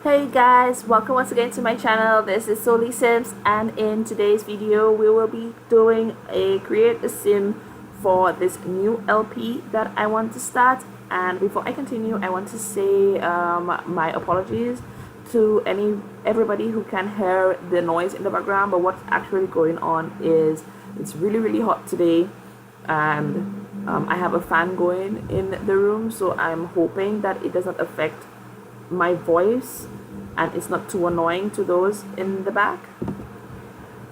Hey guys, welcome once again to my channel. This is SolieSims, and in today's video we will be doing a create a sim for this new LP that I want to start. And before I continue, I want to say my apologies to everybody who can hear the noise in the background, but what's actually going on is it's really hot today, and I have a fan going in the room, so I'm hoping that it doesn't affect my voice and it's not too annoying to those in the back.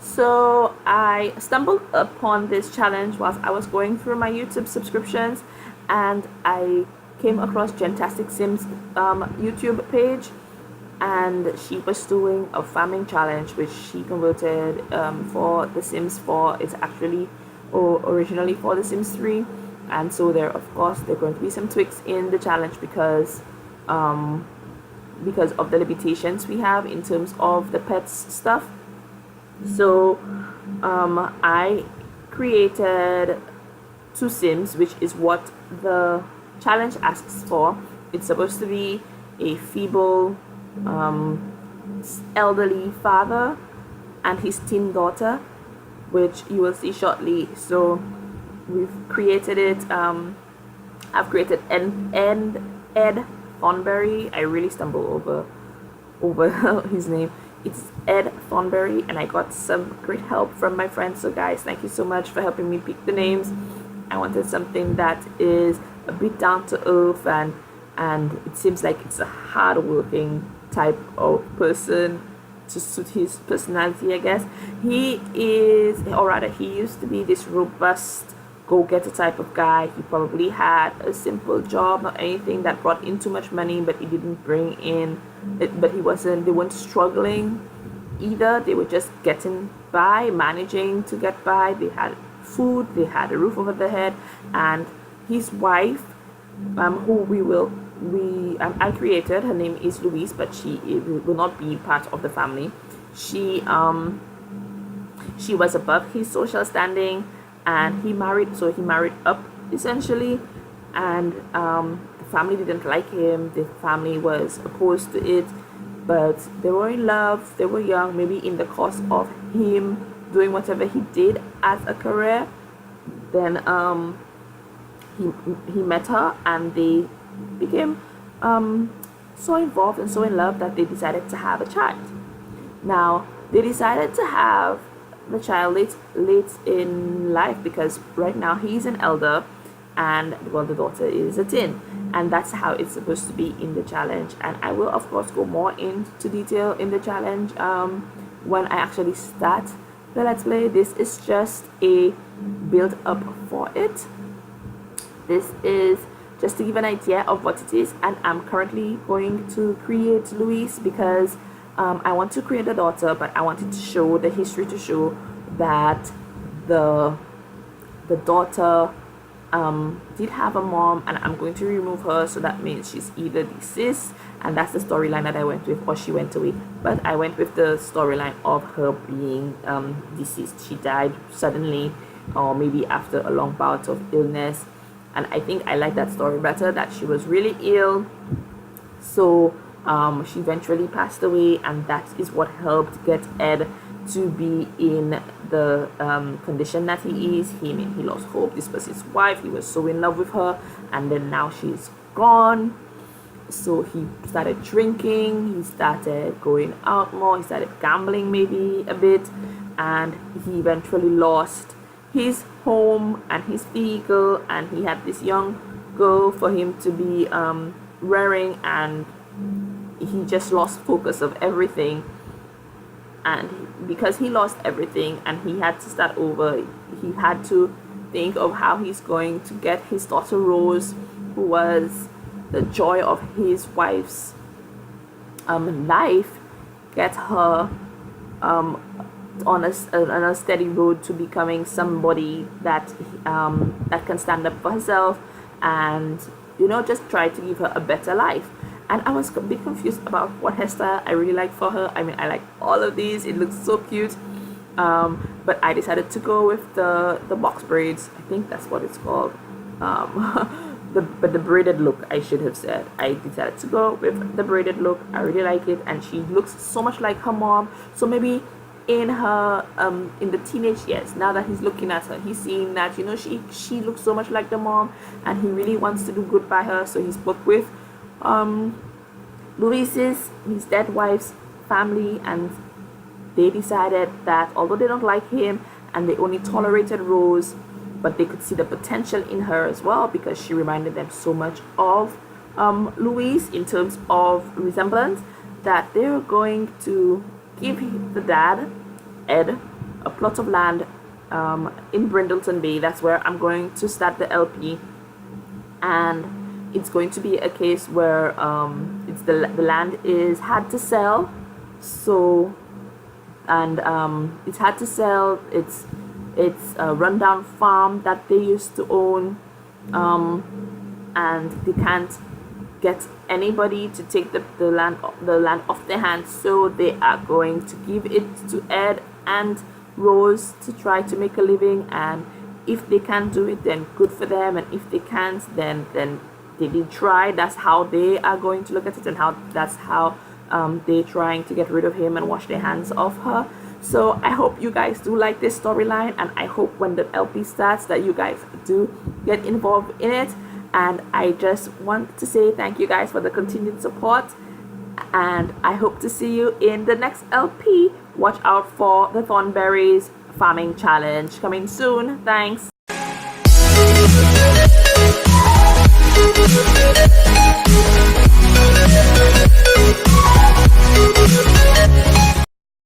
So I stumbled upon this challenge whilst I was going through my YouTube subscriptions, and I came across Jentastic Sims YouTube page, and she was doing a farming challenge which she converted for The Sims 4. It's actually originally for The Sims 3, and so there are going to be some tweaks in the challenge because of the limitations we have in terms of the pets stuff. So I created 2 Sims, which is what the challenge asks for. It's supposed to be a feeble elderly father and his teen daughter, which you will see shortly. So we've created it. I've created Ed Thornberry. I really stumbled over his name. It's Ed Thornberry, and I got some great help from my friends. So guys, thank you so much for helping me pick the names. I wanted something that is a bit down to earth, and it seems like it's a hard-working type of person to suit his personality, I guess. He is, or rather he used to be, this robust go-getter type of guy. He probably had a simple job, not anything that brought in too much money, but he didn't bring in it, but they weren't struggling either. They were just getting by, managing to get by. They had food, they had a roof over their head. And his wife, who I created, her name is Louise, but she will not be part of the family. She was above his social standing, and he married up essentially, and the family didn't like him. The family was opposed to it, but they were in love. They were young. Maybe in the course of him doing whatever he did as a career, then he met her, and they became so involved and so in love that they decided to have a child. Now they decided to have the child late in life, because right now he's an elder and the daughter is a teen, and that's how it's supposed to be in the challenge. And I will of course go more into detail in the challenge when I actually start the let's play. This is just a build up for it. This is just to give an idea of what it is, and I'm currently going to create Louise because I want to create a daughter, but I wanted to show the history, to show that the daughter did have a mom, and I'm going to remove her, so that means she's either deceased, and that's the storyline that I went with, or she went away. But I went with the storyline of her being deceased. She died suddenly, or maybe after a long bout of illness, and I think I like that story better, that she was really ill, so she eventually passed away, and that is what helped get Ed to be in the condition that he is. He lost hope. This was his wife. He was so in love with her, and then now she's gone. So he started drinking. He started going out more. He started gambling maybe a bit, and he eventually lost his home and his vehicle, and he had this young girl for him to be rearing, and he just lost focus of everything. And because he lost everything and he had to start over, he had to think of how he's going to get his daughter Rose, who was the joy of his wife's life, get her on a steady road to becoming somebody that can stand up for herself, and just try to give her a better life. And I was a bit confused about what hairstyle I really like for her. I mean, I like all of these. It looks so cute. But I decided to go with the box braids. I think that's what it's called. but the braided look, I should have said. I decided to go with the braided look. I really like it, and she looks so much like her mom. So maybe in her in the teenage years, now that he's looking at her, he's seeing that, you know, she looks so much like the mom, and he really wants to do good by her. So he spoke with Louise's, his dead wife's family, and they decided that although they don't like him and they only tolerated Rose, but they could see the potential in her as well, because she reminded them so much of Louise in terms of resemblance, that they were going to give the dad, Ed, a plot of land in Brindleton Bay. That's where I'm going to start the LP, and it's going to be a case where it's the land is had to sell. So, and it's had to sell. It's a rundown farm that they used to own, and they can't get anybody to take the land off their hands. So they are going to give it to Ed and Rose to try to make a living. And if they can do it, then good for them. And if they can't, then they did try. That's how they are going to look at it, and that's how they're trying to get rid of him and wash their hands off her. So I hope you guys do like this storyline, and I hope when the LP starts that you guys do get involved in it. And I just want to say thank you guys for the continued support, and I hope to see you in the next LP. Watch out for the Thornberrys farming challenge coming soon. Thanks.